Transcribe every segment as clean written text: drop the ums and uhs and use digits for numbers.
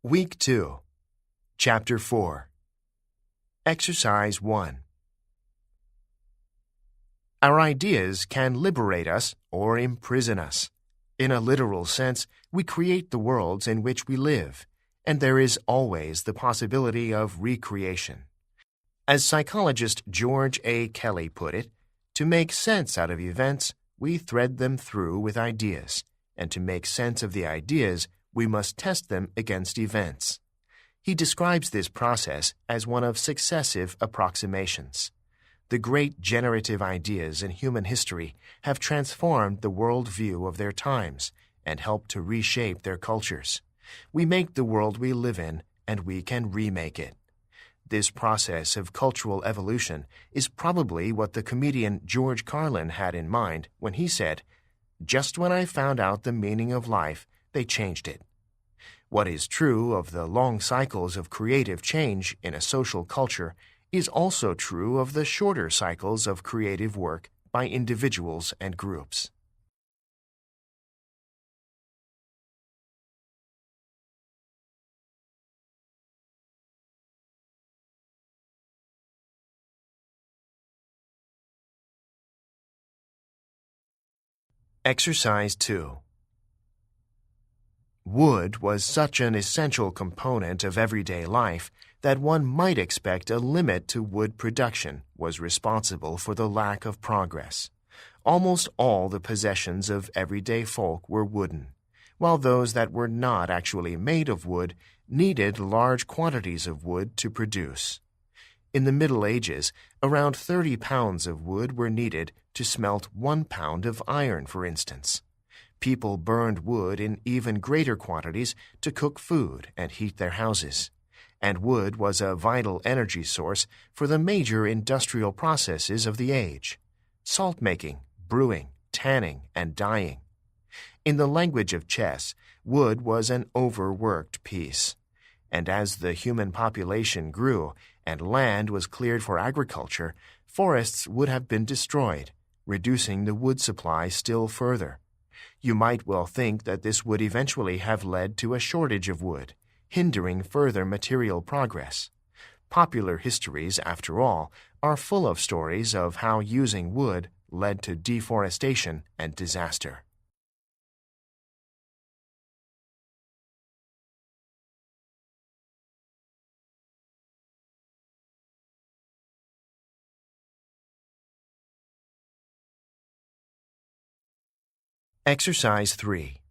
Week 2, Chapter 4. Exercise 1. Our ideas can liberate us or imprison us. In a literal sense, we create the worlds in which we live, and there is always the possibility of recreation. As psychologist George A. Kelly put it, to make sense out of events, we thread them through with ideas, and to make sense of the ideas, we must test them against events. He describes this process as one of successive approximations. The great generative ideas in human history have transformed the world view of their times and helped to reshape their cultures. We make the world we live in, and we can remake it. This process of cultural evolution is probably what the comedian George Carlin had in mind when he said, "Just when I found out the meaning of life, they changed it." What is true of the long cycles of creative change in a social culture is also true of the shorter cycles of creative work by individuals and groups. Exercise 2. Wood was such an essential component of everyday life that one might expect a limit to wood production was responsible for the lack of progress. Almost all the possessions of everyday folk were wooden, while those that were not actually made of wood needed large quantities of wood to produce. In the Middle Ages, around 30 pounds of wood were needed to smelt 1 pound of iron, for instance. People burned wood in even greater quantities to cook food and heat their houses, and wood was a vital energy source for the major industrial processes of the age: salt-making, brewing, tanning, and dyeing. In the language of chess, wood was an overworked piece, and as the human population grew and land was cleared for agriculture, forests would have been destroyed, reducing the wood supply still further. You might well think that this would eventually have led to a shortage of wood, hindering further material progress. Popular histories, after all, are full of stories of how using wood led to deforestation and disaster. Exercise 3.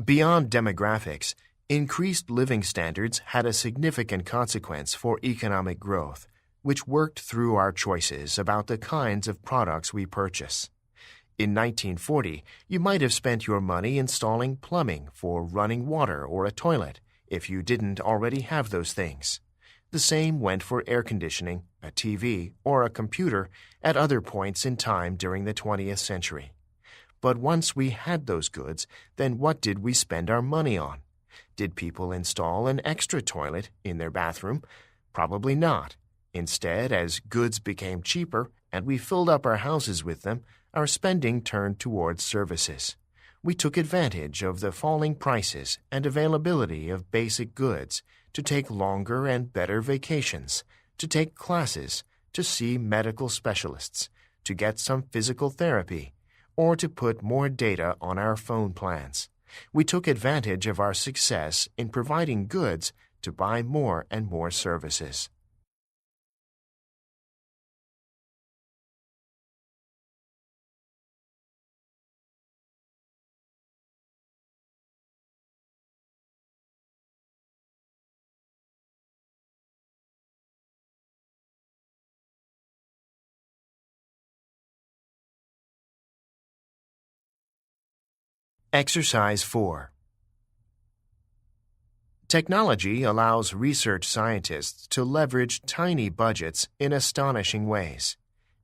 Beyond demographics, increased living standards had a significant consequence for economic growth, which worked through our choices about the kinds of products we purchase. In 1940, you might have spent your money installing plumbing for running water or a toilet if you didn't already have those things. The same went for air conditioning, a TV, or a computer at other points in time during the 20th century. But once we had those goods, then what did we spend our money on? Did people install an extra toilet in their bathroom? Probably not. Instead, as goods became cheaper and we filled up our houses with them, our spending turned towards services. We took advantage of the falling prices and availability of basic goods to take longer and better vacations, to take classes, to see medical specialists, to get some physical therapy, or to put more data on our phone plans. We took advantage of our success in providing goods to buy more and more services. Exercise 4. Technology allows research scientists to leverage tiny budgets in astonishing ways,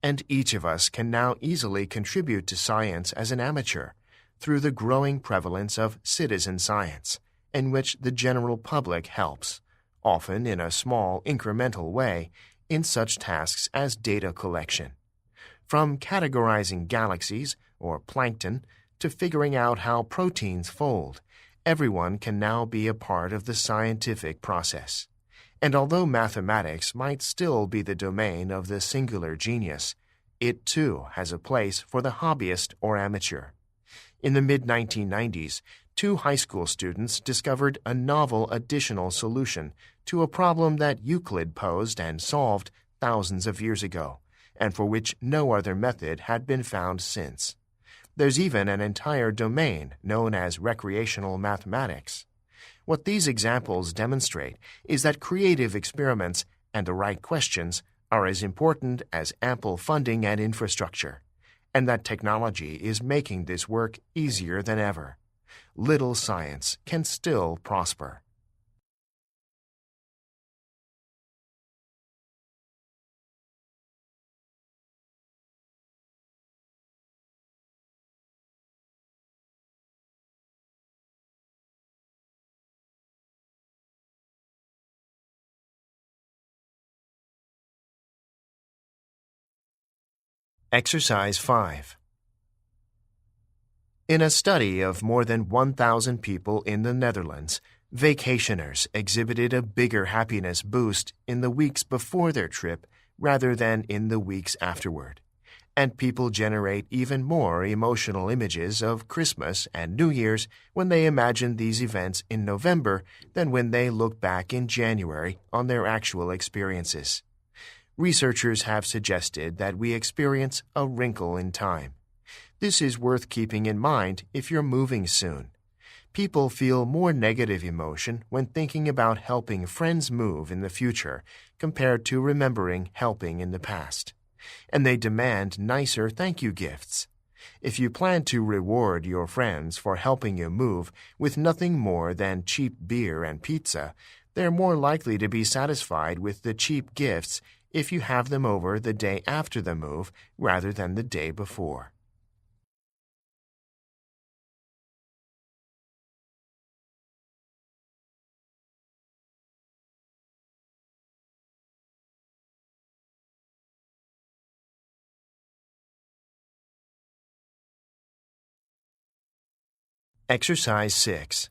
and each of us can now easily contribute to science as an amateur through the growing prevalence of citizen science, in which the general public helps, often in a small incremental way, in such tasks as data collection. From categorizing galaxies or plankton to figuring out how proteins fold, everyone can now be a part of the scientific process. And although mathematics might still be the domain of the singular genius, it too has a place for the hobbyist or amateur. In the mid-1990s, two high school students discovered a novel additional solution to a problem that Euclid posed and solved thousands of years ago, and for which no other method had been found since. There's even an entire domain known as recreational mathematics. What these examples demonstrate is that creative experiments and the right questions are as important as ample funding and infrastructure, and that technology is making this work easier than ever. Little science can still prosper. Exercise 5. In a study of more than 1,000 people in the Netherlands, vacationers exhibited a bigger happiness boost in the weeks before their trip rather than in the weeks afterward. And people generate even more emotional images of Christmas and New Year's when they imagine these events in November than when they look back in January on their actual experiences. Researchers have suggested that we experience a wrinkle in time. This is worth keeping in mind if you're moving soon. People feel more negative emotion when thinking about helping friends move in the future compared to remembering helping in the past. And they demand nicer thank you gifts. If you plan to reward your friends for helping you move with nothing more than cheap beer and pizza, they're more likely to be satisfied with the cheap gifts if you have them over the day after the move rather than the day before. Exercise 6.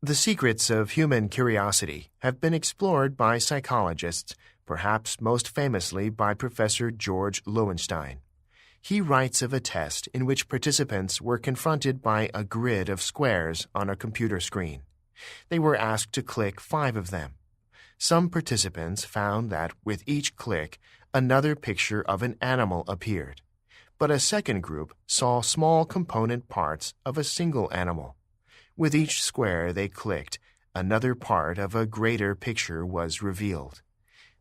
The secrets of human curiosity have been explored by psychologists, perhaps most famously by Professor George Loewenstein. He writes of a test in which participants were confronted by a grid of squares on a computer screen. They were asked to click 5 of them. Some participants found that with each click, another picture of an animal appeared, but a second group saw small component parts of a single animal. With each square they clicked, another part of a greater picture was revealed.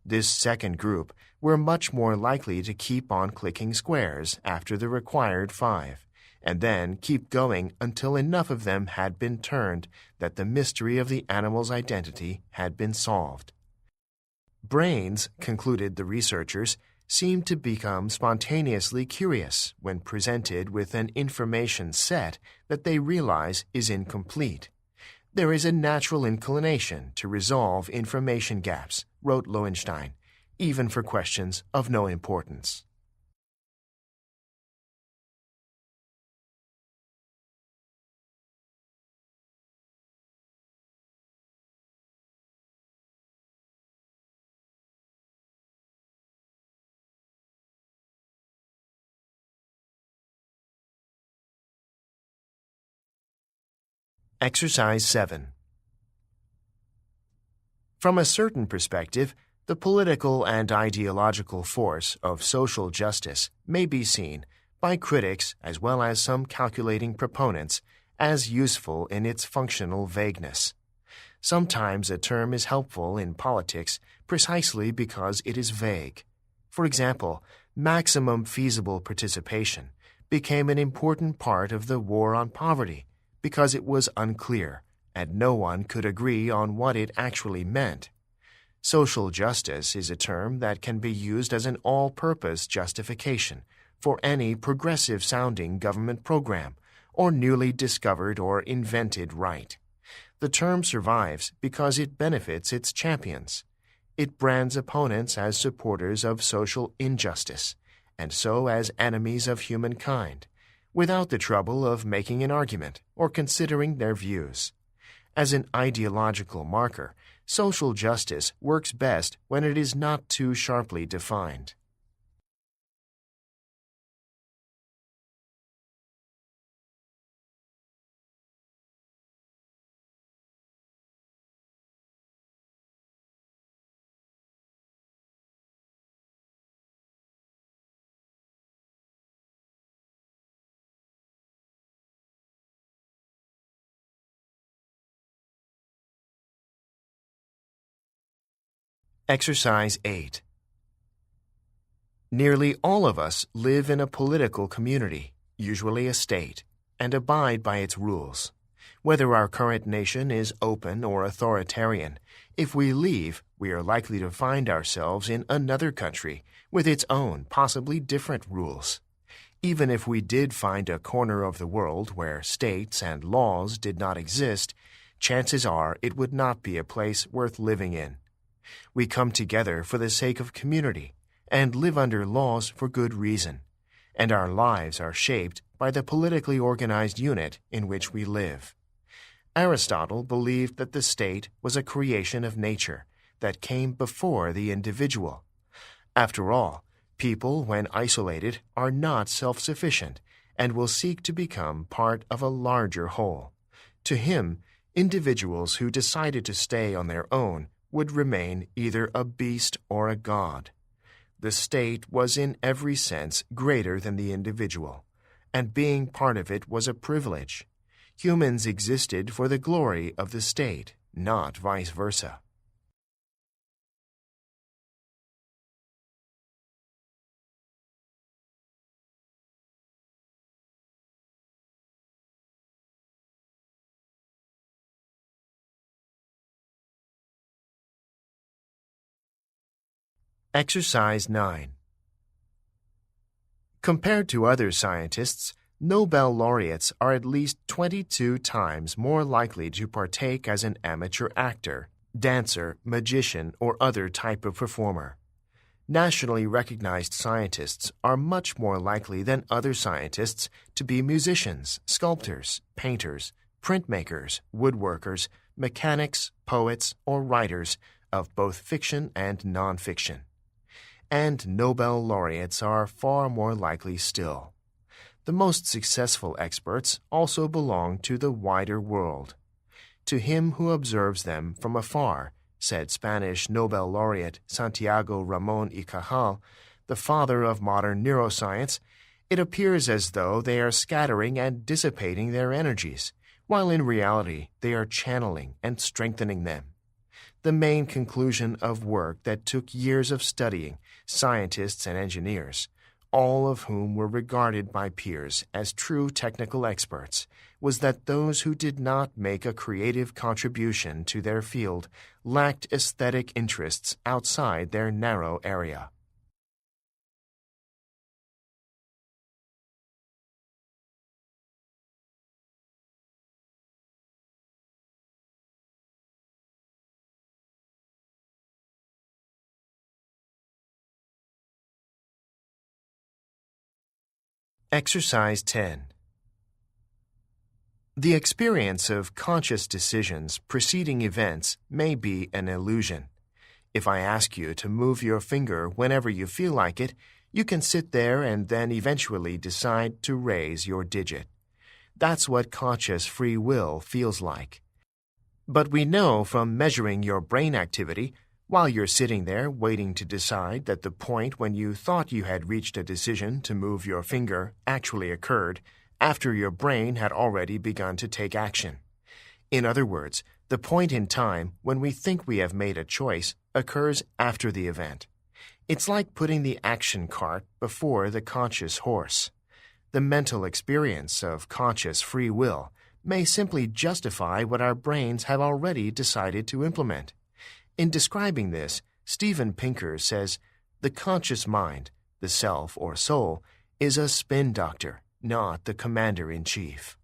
This second group were much more likely to keep on clicking squares after the required 5, and then keep going until enough of them had been turned that the mystery of the animal's identity had been solved. Brains, concluded the researchers, seem to become spontaneously curious when presented with an information set that they realize is incomplete. There is a natural inclination to resolve information gaps, wrote Loewenstein, even for questions of no importance. Exercise 7. From a certain perspective, the political and ideological force of social justice may be seen, by critics as well as some calculating proponents, as useful in its functional vagueness. Sometimes a term is helpful in politics precisely because it is vague. For example, maximum feasible participation became an important part of the war on poverty because it was unclear, and no one could agree on what it actually meant. Social justice is a term that can be used as an all-purpose justification for any progressive-sounding government program or newly discovered or invented right. The term survives because it benefits its champions. It brands opponents as supporters of social injustice, and so as enemies of humankind, without the trouble of making an argument or considering their views. As an ideological marker, social justice works best when it is not too sharply defined. Exercise 8. Nearly all of us live in a political community, usually a state, and abide by its rules. Whether our current nation is open or authoritarian, if we leave, we are likely to find ourselves in another country with its own, possibly different rules. Even if we did find a corner of the world where states and laws did not exist, chances are it would not be a place worth living in. We come together for the sake of community and live under laws for good reason, and our lives are shaped by the politically organized unit in which we live. Aristotle believed that the state was a creation of nature that came before the individual. After all, people, when isolated, are not self-sufficient and will seek to become part of a larger whole. To him, individuals who decided to stay on their own would remain either a beast or a god. The state was in every sense greater than the individual, and being part of it was a privilege. Humans existed for the glory of the state, not vice versa. Exercise 9. Compared to other scientists, Nobel laureates are at least 22 times more likely to partake as an amateur actor, dancer, magician, or other type of performer. Nationally recognized scientists are much more likely than other scientists to be musicians, sculptors, painters, printmakers, woodworkers, mechanics, poets, or writers of both fiction and nonfiction. And Nobel laureates are far more likely still. The most successful experts also belong to the wider world. To him who observes them from afar, said Spanish Nobel laureate Santiago Ramón y Cajal, the father of modern neuroscience, it appears as though they are scattering and dissipating their energies, while in reality they are channeling and strengthening them. The main conclusion of work that took years of studying, scientists and engineers, all of whom were regarded by peers as true technical experts, was that those who did not make a creative contribution to their field lacked aesthetic interests outside their narrow area. Exercise 10. The experience of conscious decisions preceding events may be an illusion. If I ask you to move your finger whenever you feel like it, you can sit there and then eventually decide to raise your digit. That's what conscious free will feels like. But we know from measuring your brain activity, while you're sitting there waiting to decide, that the point when you thought you had reached a decision to move your finger actually occurred after your brain had already begun to take action. In other words, the point in time when we think we have made a choice occurs after the event. It's like putting the action cart before the conscious horse. The mental experience of conscious free will may simply justify what our brains have already decided to implement. In describing this, Steven Pinker says, "The conscious mind, the self or soul, is a spin doctor, not the commander-in-chief."